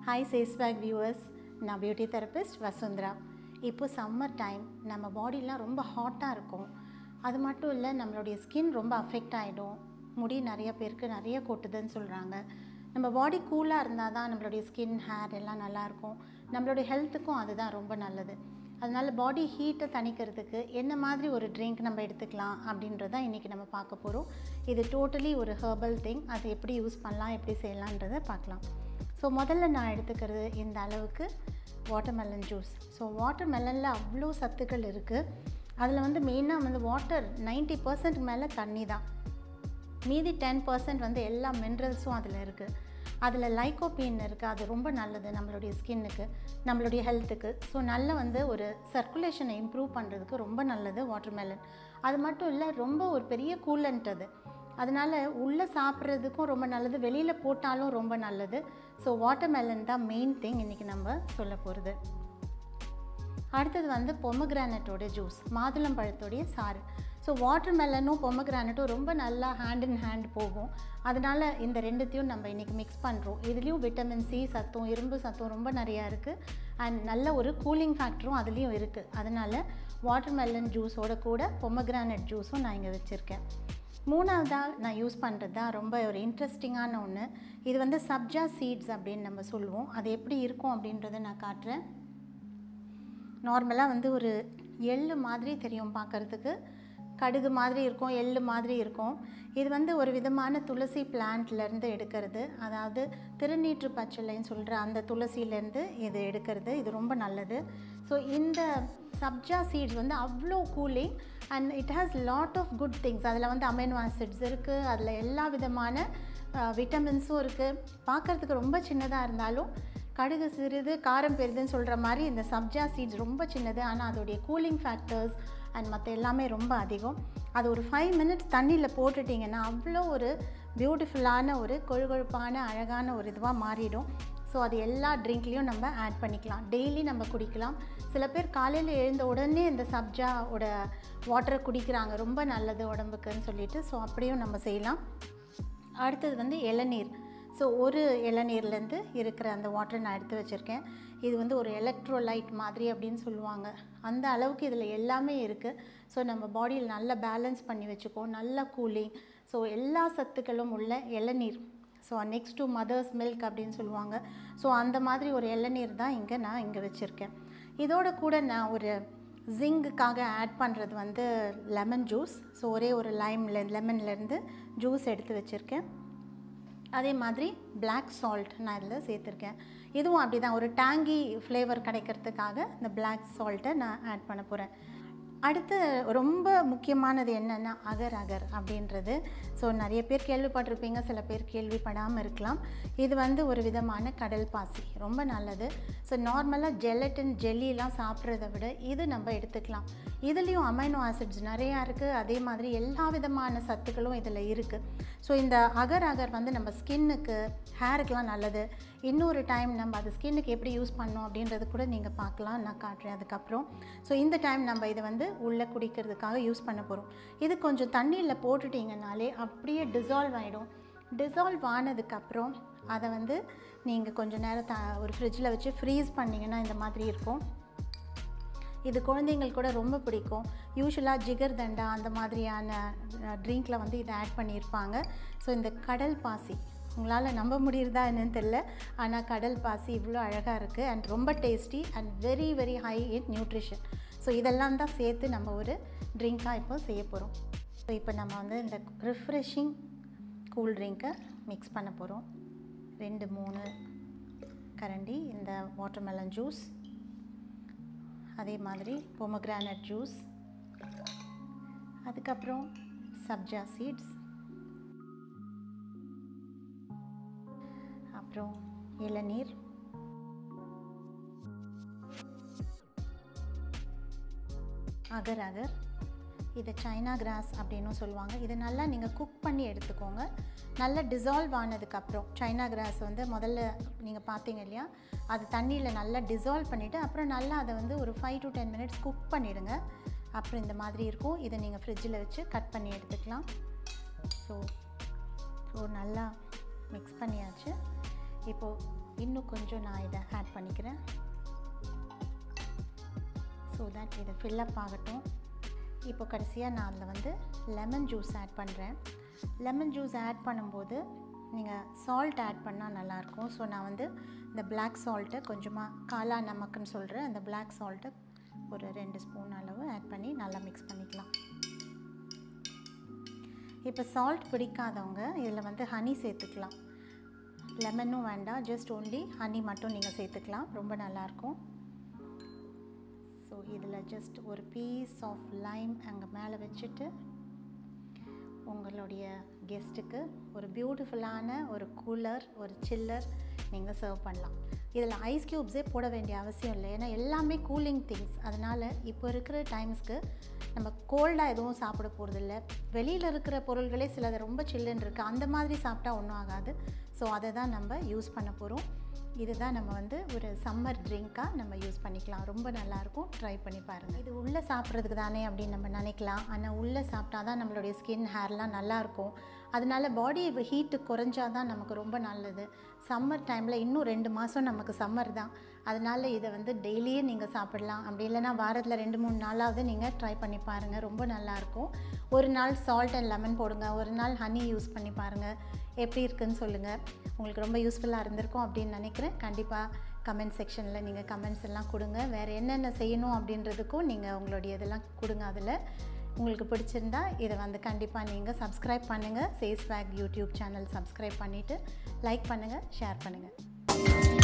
Hi Sacebag viewers, நான் beauty therapist Vasundhara. இப்போ summer time நம்ம பாடிலாம் ரொம்ப ஹாட்டாக இருக்கும். அது மட்டும் இல்லை, நம்மளுடைய ஸ்கின் ரொம்ப அஃபெக்ட் ஆகிடும். முடி நிறைய பேருக்கு நிறைய கொட்டுதுன்னு சொல்கிறாங்க. நம்ம பாடி கூலாக இருந்தால் தான் நம்மளுடைய ஸ்கின், ஹேர் எல்லாம் நல்லாயிருக்கும். நம்மளுடைய ஹெல்த்துக்கும் அதுதான் ரொம்ப நல்லது. அதனால் பாடி ஹீட்டை தணிக்கிறதுக்கு என்ன மாதிரி ஒரு ட்ரிங்க் நம்ம எடுத்துக்கலாம் அப்படின்றதான் இன்றைக்கி நம்ம பார்க்க போகிறோம். இது டோட்டலி ஒரு ஹெர்பல் திங். அது எப்படி யூஸ் பண்ணலாம், எப்படி செய்யலான்றதை பார்க்கலாம். ஸோ முதல்ல நான் எடுத்துக்கிறது இந்த அளவுக்கு வாட்டர்மெலன் ஜூஸ். ஸோ வாட்டர்மெலனில் அவ்வளோ சத்துக்கள் இருக்குது. அதில் மெயினாக வாட்டர் 90% மேலே தண்ணி தான். மீதி 10% எல்லா மினரல்ஸும் அதில் இருக்குது. அதில் லைக்கோபீன் இருக்குது. அது ரொம்ப நல்லது நம்மளுடைய ஸ்கின்னுக்கு, நம்மளுடைய ஹெல்த்துக்கு. ஸோ நல்ல ஒரு சர்க்குலேஷனை இம்ப்ரூவ் பண்ணுறதுக்கு ரொம்ப நல்லது வாட்டர்மெலன். அது மட்டும் இல்லை, ரொம்ப ஒரு பெரிய கூலண்ட் அது. அதனால் உள்ளே சாப்பிட்றதுக்கும் ரொம்ப நல்லது, வெளியில் போட்டாலும் ரொம்ப நல்லது. ஸோ வாட்டர்மெலன் தான் மெயின் திங் இன்றைக்கி நம்ம சொல்ல போகிறது. அடுத்தது பொமக்ரானட்டோட ஜூஸ், மாதுளம்பழத்தோடைய சாறு. ஸோ வாட்டர்மெலனும் பொமக்ரானட்டும் ரொம்ப நல்லா ஹேண்ட் இன் ஹேண்ட் போகும். அதனால் இந்த ரெண்டுத்தையும் நம்ம இன்றைக்கி மிக்ஸ் பண்ணுறோம். இதுலேயும் விட்டமின் சி சத்தும், இரும்பு சத்தும் ரொம்ப நிறையா இருக்குது. அண்ட் நல்ல ஒரு கூலிங் ஃபேக்டரும் அதுலேயும் இருக்குது. அதனால் வாட்டர்மெலன் ஜூஸோட கூட பொமக்ரானட் ஜூஸும் நான் இங்கே வச்சுருக்கேன். மூணாவதாக நான் யூஸ் பண்ணுறது தான் ரொம்ப ஒரு இன்ட்ரெஸ்டிங்கான ஒன்று. இது சப்ஜா சீட்ஸ் அப்படின்னு நம்ம சொல்லுவோம். அது எப்படி இருக்கும் அப்படின்றத நான் காட்டுறேன். நார்மலாக ஒரு எள்ளு மாதிரி தெரியும் பார்க்குறதுக்கு, கடுகு மாதிரி இருக்கும், எள்ளு மாதிரி இருக்கும். இது ஒரு விதமான துளசி பிளான்ட்லேருந்து எடுக்கிறது. அதாவது திருநீற்று பச்சிலைன்னு சொல்கிற அந்த துளசியிலேருந்து இது எடுக்கிறது. இது ரொம்ப நல்லது. ஸோ இந்த சப்ஜா சீட்ஸ் அவ்வளோ cooling and it has lot of good things. அதில் அமைனோ ஆசிட்ஸ் இருக்குது. அதில் எல்லா விதமான விட்டமின்ஸும் இருக்குது. பார்க்குறதுக்கு ரொம்ப சின்னதாக இருந்தாலும் கடுகு சிறிது காரம் பெரிதுன்னு சொல்கிற மாதிரி இந்த சப்ஜா சீட்ஸ் ரொம்ப சின்னது. ஆனால் அதோடைய கூலிங் ஃபேக்டர்ஸ் அண்ட் மற்ற எல்லாமே ரொம்ப அதிகம். அது ஒரு 5 minutes தண்ணியில் போட்டுட்டிங்கன்னா அவ்வளோ ஒரு பியூட்டிஃபுல்லான ஒரு கொழுகொழுப்பான அழகான ஒரு இதுவாக மாறிடும். ஸோ அது எல்லா ட்ரிங்க்லேயும் நம்ம ஆட் பண்ணிக்கலாம். டெய்லி நம்ம குடிக்கலாம். சில பேர் காலையில் எழுந்த உடனே இந்த சப்ஜாவோட வாட்டரை குடிக்கிறாங்க, ரொம்ப நல்லது உடம்புக்குன்னு சொல்லிட்டு. ஸோ அப்படியும் நம்ம செய்யலாம். அடுத்தது இளநீர். ஸோ ஒரு இளநீர்லேருந்து இருக்கிற அந்த வாட்டரை நான் எடுத்து வச்சுருக்கேன். இது ஒரு எலக்ட்ரோலைட் மாதிரி அப்படின்னு சொல்லுவாங்க. அந்த அளவுக்கு இதில் எல்லாமே இருக்குது. ஸோ நம்ம பாடியில் நல்லா பேலன்ஸ் பண்ணி வச்சுக்கோ, நல்ல கூலிங். ஸோ எல்லா சத்துக்களும் உள்ள இளநீர். So next to mothers milk அப்படின்னு சொல்லுவாங்க. ஸோ அந்த மாதிரி ஒரு இளநீர் தான் நான் இங்கே வச்சுருக்கேன். இதோட கூட நான் ஒரு ஜிங்குக்காக ஆட் பண்ணுறது லெமன் ஜூஸ். ஸோ ஒரே ஒரு லெமன்லேருந்து ஜூஸ் எடுத்து வச்சுருக்கேன். அதே மாதிரி பிளாக் சால்ட் நான் இதில் சேர்த்துருக்கேன். இதுவும் அப்படி தான் ஒரு டேங்கி ஃப்ளேவர் கிடைக்கிறதுக்காக இந்த பிளாக் சால்ட்டை நான் ஆட் பண்ண போகிறேன். அடுத்து ரொம்ப முக்கியமானது என்னென்னா அகர் அகர் அப்படின்றது. ஸோ நிறைய பேர் கேள்விப்பட்டிருப்பீங்க, சில பேர் கேள்விப்படாமல் இருக்கலாம். இது ஒரு விதமான கடல் பாசி, ரொம்ப நல்லது. ஸோ நார்மலாக ஜெலட்டின் ஜெல்லிலாம் சாப்பிட்றத விட இது நம்ம எடுத்துக்கலாம். இதுலேயும் அமைனோ ஆசிட்ஸ் நிறையா இருக்குது. அதே மாதிரி எல்லா விதமான சத்துக்களும் இதில் இருக்குது. ஸோ இந்த அகர் அகர் நம்ம ஸ்கின்னுக்கு, ஹேருக்கெலாம் நல்லது. இன்னொரு டைம் நம்ம அது ஸ்கின்னுக்கு எப்படி யூஸ் பண்ணோம் அப்படின்றது கூட நீங்கள் பார்க்கலாம், நான் காட்டுறேன் அதுக்கப்புறம். ஸோ இந்த டைம் நம்ம இதை உள்ளே குடிக்கிறதுக்காக யூஸ் பண்ண போகிறோம். இது கொஞ்சம் தண்ணியில் போட்டுட்டிங்கனாலே அப்படியே டிசால்வ் ஆகிடும். டிசால்வ் ஆனதுக்கப்புறம் அதை நீங்கள் கொஞ்சம் நேரம் ஒரு ஃப்ரிட்ஜில் வச்சு ஃப்ரீஸ் பண்ணிங்கன்னா இந்த மாதிரி இருக்கும். இது குழந்தைங்களுக்கு கூட ரொம்ப பிடிக்கும். யூஸ்வலாக ஜிகர் தண்டா அந்த மாதிரியான ட்ரிங்க்கில் இதை ஆட் பண்ணியிருப்பாங்க. ஸோ இந்த கடல் பாசி, உங்களால் நம்ப முடியுறதா என்னன்னு தெரில, ஆனால் கடல் பாசி இவ்வளோ அழகாக இருக்குது அண்ட் ரொம்ப tasty and very very high in nutrition. So இதெல்லாம் தான் சேர்த்து நம்ம ஒரு ட்ரிங்காக இப்போ செய்ய போகிறோம். ஸோ இப்போ நம்ம இந்த ரிஃப்ரெஷிங் கூல் ட்ரிங்க்கை மிக்ஸ் பண்ண போகிறோம். 2-3 கரண்டி இந்த வாட்டர்மெலன் ஜூஸ், அதே மாதிரி பொமக்ரானட் ஜூஸ், அதுக்கப்புறம் சப்ஜா சீட்ஸ், அப்புறம் இளநீர், அகர் அகர். இதை சைனா கிராஸ் அப்படின்னும் சொல்லுவாங்க. இதை நல்லா நீங்கள் குக் பண்ணி எடுத்துக்கோங்க. நல்லா டிசால்வ் ஆனதுக்கப்புறம் சைனா கிராஸ் முதல்ல நீங்கள் பார்த்தீங்க இல்லையா, அது தண்ணியில் நல்லா டிசால்வ் பண்ணிவிட்டு அப்புறம் நல்லா அதை ஒரு 5 to 10 minutes குக் பண்ணிவிடுங்க. அப்புறம் இந்த மாதிரி இருக்கும். இதை நீங்கள் ஃப்ரிட்ஜில் வச்சு கட் பண்ணி எடுத்துக்கலாம். ஸோ நல்லா மிக்ஸ் பண்ணியாச்சு. இப்போது இன்னும் கொஞ்சம் நான் இதை ஆட் பண்ணிக்கிறேன். ஸோ தட் இதை ஃபில்லப் ஆகட்டும். இப்போ கடைசியாக நான் அதில் வந்து லெமன் ஜூஸ் ஆட் பண்ணுறேன். லெமன் ஜூஸ் ஆட் பண்ணும்போது நீங்கள் சால்ட் ஆட் பண்ணால் நல்லாயிருக்கும். ஸோ நான் வந்து இந்த பிளாக் சால்ட்டை கொஞ்சமாக காலா நமக்குன்னு சொல்கிற அந்த பிளாக் சால்ட்டை ஒரு 2 ஸ்பூன் அளவு ஆட் பண்ணி நல்லா மிக்ஸ் பண்ணிக்கலாம். இப்போ சால்ட் பிடிக்காதவங்க இதில் வந்து ஹனி சேர்த்துக்கலாம். லெமனும் வேண்டாம், ஜஸ்ட் ஓன்லி ஹனி மட்டும் நீங்கள் சேர்த்துக்கலாம், ரொம்ப நல்லாயிருக்கும். ஸோ இதில் ஜஸ்ட் ஒரு பீஸ் ஆஃப் லைம் அங்கே மேலே வச்சுட்டு உங்களுடைய கெஸ்ட்டுக்கு ஒரு பியூட்டிஃபுல்லான ஒரு கூலர், ஒரு சில்லர் நீங்கள் சர்வ் பண்ணலாம். இதில் ஐஸ் க்யூப்ஸே போட வேண்டிய அவசியம் இல்லை, ஏன்னா எல்லாமே கூலிங் திங்ஸ். அதனால் இப்போ இருக்கிற டைம்ஸ்க்கு நம்ம கோல்டாக எதுவும் சாப்பிட போகிறதில்ல. வெளியில் இருக்கிற பொருள்களே சிலது ரொம்ப சில்லுன்னு இருக்குது, அந்த மாதிரி சாப்பிட்டா ஒன்றும் ஆகாது. ஸோ அதை தான் நம்ம யூஸ் பண்ண போகிறோம். இதுதான் நம்ம வந்து ஒரு சம்மர் ட்ரிங்காக நம்ம யூஸ் பண்ணிக்கலாம். ரொம்ப நல்லாயிருக்கும், ட்ரை பண்ணி பாருங்கள். இது உள்ளே சாப்பிட்றதுக்கு தானே அப்படின்னு நம்ம நினைக்கலாம், ஆனால் உள்ளே சாப்பிட்டா தான் நம்மளுடைய ஸ்கின் ஹேர்லாம் நல்லாயிருக்கும். அதனால பாடி ஹீட்டு குறைஞ்சா தான் நமக்கு ரொம்ப நல்லது. சம்மர் டைமில் இன்னும் 2 மாதம் நமக்கு சம்மர் தான். அதனால் இதை வந்து டெய்லியே நீங்கள் சாப்பிடலாம். அப்படி இல்லைனா வாரத்தில் 2-3 நாளாவது நீங்கள் ட்ரை பண்ணி பாருங்கள், ரொம்ப நல்லாயிருக்கும். ஒரு நாள் சால்ட் அண்ட் லெமன் போடுங்க, ஒரு நாள் ஹனி யூஸ் பண்ணி பாருங்கள், எப்படி இருக்குதுன்னு சொல்லுங்கள். உங்களுக்கு ரொம்ப யூஸ்ஃபுல்லாக இருந்திருக்கும் அப்படின்னு நினைக்கிறேன். கண்டிப்பாக கமெண்ட் செக்ஷனில் நீங்கள் கமெண்ட்ஸ் எல்லாம் கொடுங்க. வேறு என்னென்ன செய்யணும் அப்படின்றதுக்கும் நீங்கள் உங்களுடைய இதெல்லாம் கொடுங்க. அதில் உங்களுக்கு பிடிச்சிருந்தா இதை வந்து கண்டிப்பாக நீங்கள் சப்ஸ்கிரைப் பண்ணுங்கள். ஃபேஸ்பேக் யூடியூப் சேனல் சப்ஸ்கிரைப் பண்ணிவிட்டு லைக் பண்ணுங்கள், ஷேர் பண்ணுங்கள்.